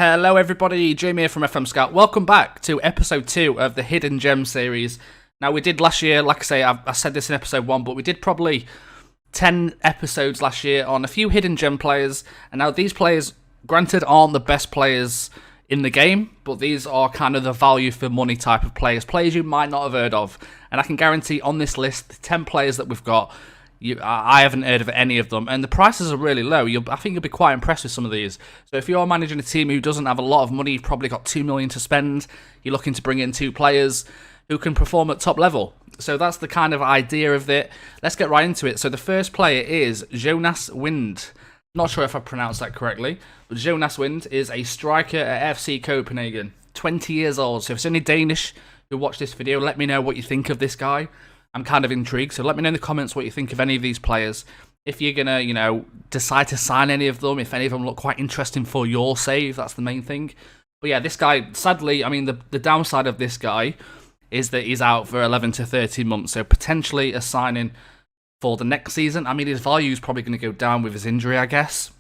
Hello everybody, Jamie here from FM Scout. Welcome back to episode 2 of the Hidden Gem series. Now we did last year, like I say, I said this in episode 1, but we did probably 10 episodes last year on a few Hidden Gem players. And now these players, granted, aren't the best players in the game, but these are kind of the value for money type of players. Players you might not have heard of. And I can guarantee on this list, the 10 players that we've got, I haven't heard of any of them, and the prices are really low. I think you'll be quite impressed with some of these. So if you're managing a team who doesn't have a lot of money, you've probably got 2 million to spend, you're looking to bring in 2 players who can perform at top level. So that's the kind of idea of it. Let's get right into it. So the first player is Jonas Wind. Not sure if I pronounced that correctly, but Jonas Wind is a striker at FC Copenhagen, 20 years old. So if it's any Danish who watch this video, let me know what you think of this guy. I'm kind of intrigued, so let me know in the comments what you think of any of these players. If you're going to, decide to sign any of them, if any of them look quite interesting for your save, that's the main thing. But yeah, this guy, sadly, I mean, the downside of this guy is that he's out for 11 to 13 months, so potentially a signing for the next season. I mean, his value is probably going to go down with his injury, I guess.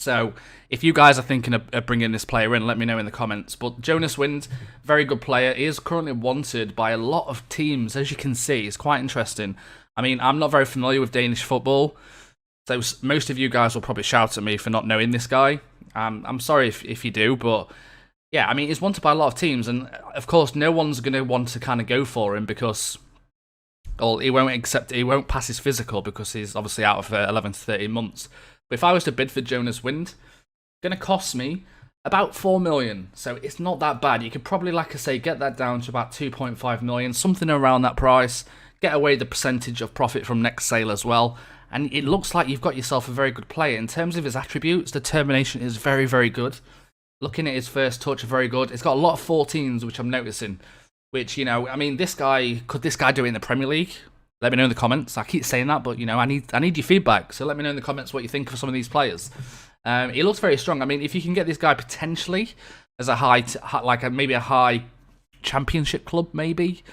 So if you guys are thinking of bringing this player in, let me know in the comments. But Jonas Wind, very good player. He is currently wanted by a lot of teams, as you can see. It's quite interesting. I mean, I'm not very familiar with Danish football, so most of you guys will probably shout at me for not knowing this guy. I'm sorry if you do, but yeah, I mean, he's wanted by a lot of teams, and of course, no one's going to want to kind of go for him because, well, he won't pass his physical because he's obviously out for 11 to 13 months. But if I was to bid for Jonas Wind, it's going to cost me about 4 million. So it's not that bad. You could probably, like I say, get that down to about 2.5 million, something around that price. Get away the percentage of profit from next sale as well. And it looks like you've got yourself a very good player. In terms of his attributes, determination is very, very good. Looking at his first touch, very good. It's got a lot of 14s, which I'm noticing. Which, I mean, could this guy do it in the Premier League? Let me know in the comments. I keep saying that, but, I need your feedback. So let me know in the comments what you think of some of these players. He looks very strong. I mean, if you can get this guy potentially as a maybe a high championship club, maybe.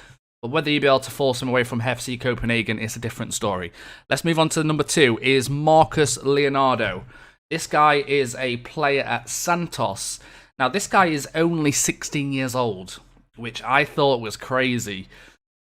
But whether you'll be able to force him away from FC Copenhagen is a different story. Let's move on to number 2, is Marcus Leonardo. This guy is a player at Santos. Now, this guy is only 16 years old, which I thought was crazy.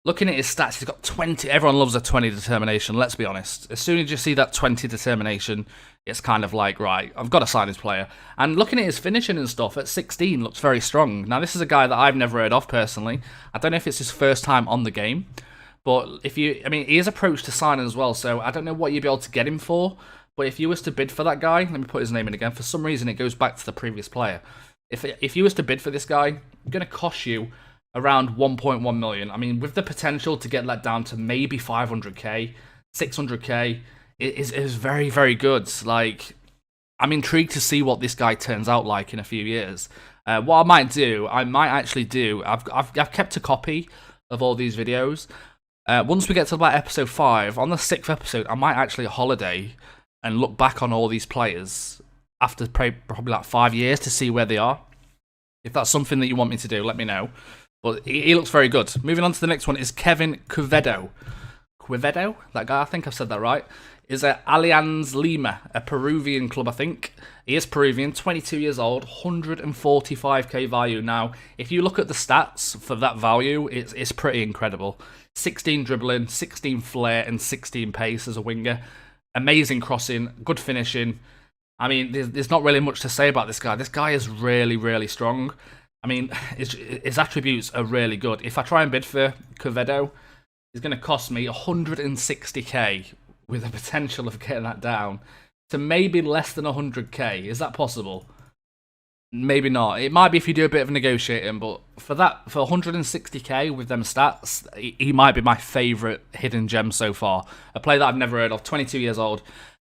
Looking at his stats, he's got 20. Everyone loves a 20 determination, let's be honest. As soon as you see that 20 determination, it's kind of like, right, I've got to sign this player. And looking at his finishing and stuff, at 16, looks very strong. Now, this is a guy that I've never heard of, personally. I don't know if it's his first time on the game. But he is approached to sign as well, so I don't know what you'd be able to get him for. But if you was to bid for that guy, let me put his name in again. For some reason, it goes back to the previous player. If you was to bid for this guy, it's going to cost you around 1.1 million. I mean, with the potential to get that down to maybe 500k, 600k, it is very, very good. Like, I'm intrigued to see what this guy turns out like in a few years. What I might actually do, I've kept a copy of all these videos. Once we get to about episode 5, on the 6th episode, I might actually holiday and look back on all these players after probably like 5 years to see where they are. If that's something that you want me to do, let me know. But he looks very good. Moving on to the next one is Kevin Quevedo. Quevedo? That guy, I think I've said that right. Is at Alianza Lima, a Peruvian club, I think. He is Peruvian, 22 years old, 145k value. Now, if you look at the stats for that value, it's pretty incredible. 16 dribbling, 16 flair, and 16 pace as a winger. Amazing crossing, good finishing. I mean, there's not really much to say about this guy. This guy is really, really strong. I mean, his attributes are really good. If I try and bid for Quevedo, it's going to cost me 160k with the potential of getting that down to maybe less than 100k. Is that possible? Maybe not. It might be if you do a bit of negotiating, but for 160k with them stats, he might be my favourite hidden gem so far. A player that I've never heard of, 22 years old.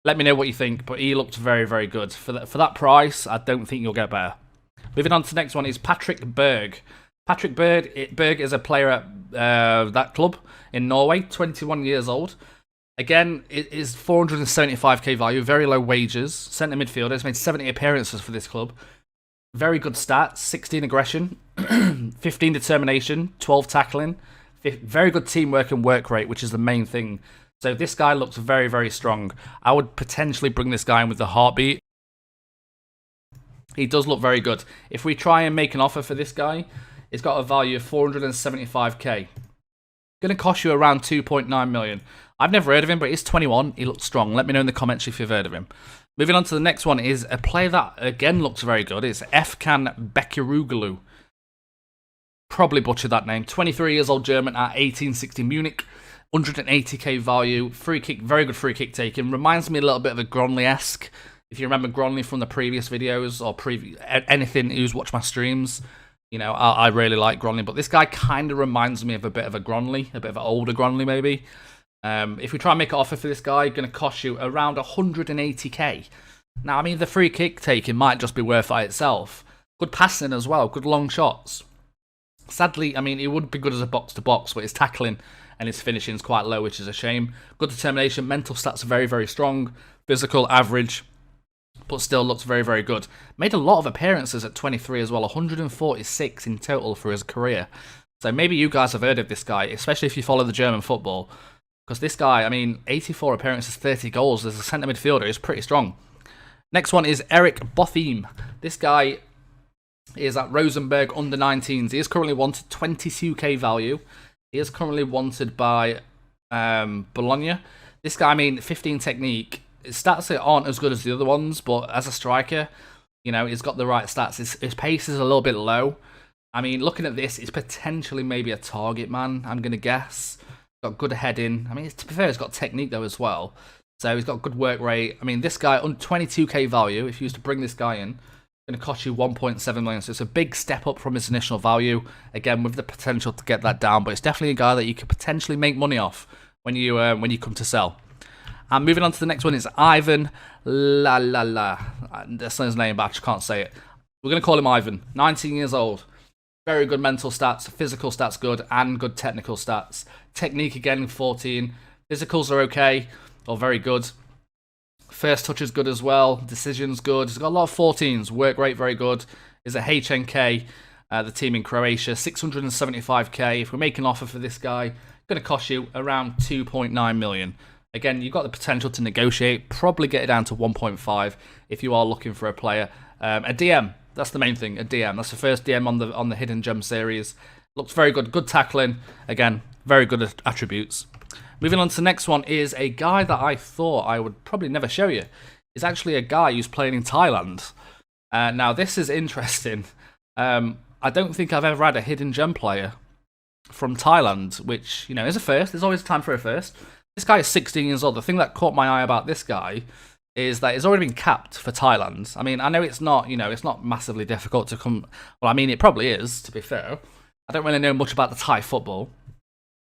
Let me know what you think, but he looked very, very good. For that price, I don't think you'll get better. Moving on to the next one is Patrick Berg. Patrick Berg is a player at that club in Norway, 21 years old. Again, it is 475k value, very low wages. Centre midfielder, has made 70 appearances for this club. Very good stats, 16 aggression, 15 determination, 12 tackling. Very good teamwork and work rate, which is the main thing. So this guy looks very, very strong. I would potentially bring this guy in with the heartbeat. He does look very good. If we try and make an offer for this guy, it's got a value of 475k. Going to cost you around 2.9 million. I've never heard of him, but he's 21. He looks strong. Let me know in the comments if you've heard of him. Moving on to the next one is a player that, again, looks very good. It's Khan-Beckyroo. Probably butchered that name. 23 years old German at 1860 Munich. 180k value. Free kick, very good free kick taking. Reminds me a little bit of a Gronley-esque. If you remember Gronley from the previous videos or anything who's watched my streams, you know, I really like Gronley. But this guy kind of reminds me of a bit of a Gronley, a bit of an older Gronley maybe. If we try and make an offer for this guy, going to cost you around 180k. Now, I mean, the free kick taking might just be worth it by itself. Good passing as well, good long shots. Sadly, I mean, he would be good as a box-to-box, but his tackling and his finishing is quite low, which is a shame. Good determination, mental stats are very, very strong. Physical, average, but still looks very, very good. Made a lot of appearances at 23 as well, 146 in total for his career. So maybe you guys have heard of this guy, especially if you follow the German football. Because this guy, I mean, 84 appearances, 30 goals as a centre midfielder is pretty strong. Next one is Bwathum. This guy is at Rosenborg under 19s. He is currently wanted 22k value. He is currently wanted by Bologna. This guy, I mean, 15 technique. His stats aren't as good as the other ones, but as a striker, you know, he's got the right stats. His pace is a little bit low. I mean, looking at this, he's potentially maybe a target man, I'm going to guess. Got good heading. I mean, to be fair, he's got technique though as well. So he's got good work rate. I mean, this guy, on 22k value, if you used to bring this guy in, going to cost you 1.7 million. So it's a big step up from his initial value. Again, with the potential to get that down, but it's definitely a guy that you could potentially make money off when you come to sell. And moving on to the next one is Ivan That's not his name, but I just can't say it. We're going to call him Ivan. 19 years old. Very good mental stats, physical stats good, and good technical stats. Technique again, 14. Physicals are okay, or very good. First touch is good as well. Decisions good. He's got a lot of 14s. Work rate very good. Is a HNK, the team in Croatia. 675k. If we make an offer for this guy, going to cost you around 2.9 million. Again, you've got the potential to negotiate. Probably get it down to 1.5 if you are looking for a player. A DM. That's the main thing, a DM. That's the first DM on the Hidden Gem series. Looks very good. Good tackling. Again, very good attributes. Moving on to the next one is a guy that I thought I would probably never show you. It's actually a guy who's playing in Thailand. Now, this is interesting. I don't think I've ever had a Hidden Gem player from Thailand, which, you know, is a first. There's always time for a first. This guy is 16 years old. The thing that caught my eye about this guy is that it's already been capped for Thailand. I mean, I know it's not, you know, it's not massively difficult to come. Well, I mean, it probably is, to be fair. I don't really know much about the Thai football.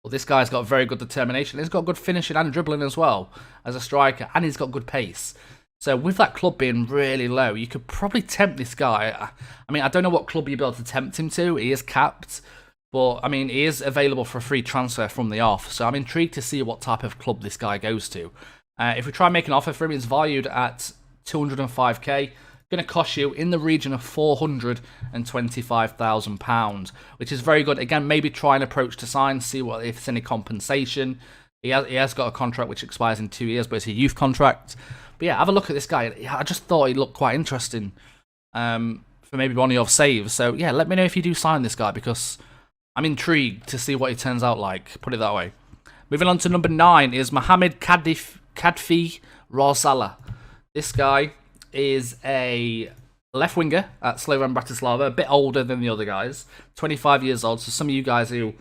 But this guy's got very good determination. He's got good finishing and dribbling as well as a striker, and he's got good pace. So with that club being really low, you could probably tempt this guy. I mean, I don't know what club you'd be able to tempt him to. He is capped. But, I mean, he is available for a free transfer from the off. So I'm intrigued to see what type of club this guy goes to. If we try and make an offer for him, it's valued at 205k. Going to cost you in the region of £425,000, which is very good. Again, maybe try and approach to sign, see if there's any compensation. He has got a contract which expires in 2 years, but it's a youth contract. But yeah, have a look at this guy. I just thought he looked quite interesting for maybe one of your saves. So yeah, let me know if you do sign this guy, because I'm intrigued to see what he turns out like, put it that way. Moving on to number 9 is Mohamed Khadfi Rosala. This guy is a left winger at Slovan Bratislava, a bit older than the other guys, 25 years old. So some of you guys who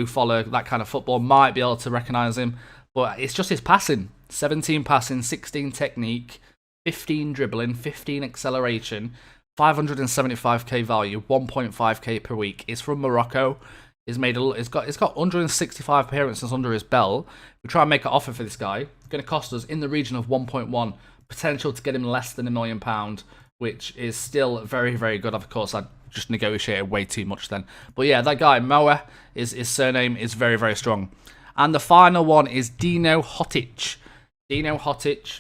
follow that kind of football might be able to recognise him. But it's just his passing. 17 passing, 16 technique, 15 dribbling, 15 acceleration, 575k value, 1.5k per week. He's from Morocco. He's got 165 appearances under his belt. We try and make an offer for this guy. It's going to cost us in the region of 1.1. Potential to get him less than £1 million, which is still very, very good. Of course, I just negotiated way too much then. But yeah, that guy, Moa, his surname is very, very strong. And the final one is Dino Hotic. Dino Hotic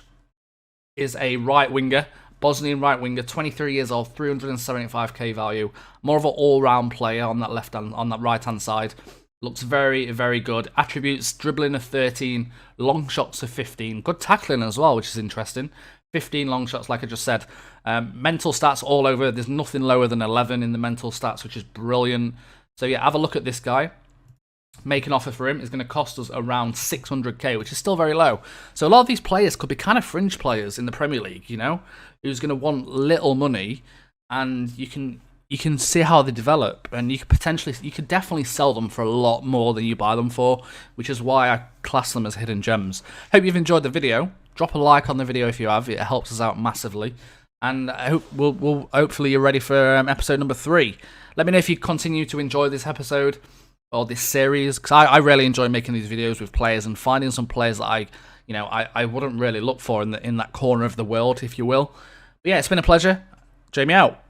is a right winger, Bosnian right winger, 23 years old, 375k value. More of an all-round player on that right-hand side. Looks very, very good. Attributes, dribbling of 13, long shots of 15. Good tackling as well, which is interesting. 15 long shots, like I just said. Mental stats all over. There's nothing lower than 11 in the mental stats, which is brilliant. So yeah, have a look at this guy. Make an offer for him is going to cost us around 600k, which is still very low. So a lot of these players could be kind of fringe players in the Premier League, you know, who's going to want little money, and you can see how they develop, and you could definitely sell them for a lot more than you buy them for, which is why I class them as hidden gems. Hope you've enjoyed the video. Drop a like on the video if you have; it helps us out massively. And I hope hopefully you're ready for episode number 3. Let me know if you continue to enjoy this episode or this series, because I really enjoy making these videos with players and finding some players that I wouldn't really look for in that corner of the world, if you will. But yeah, it's been a pleasure. Jamie out.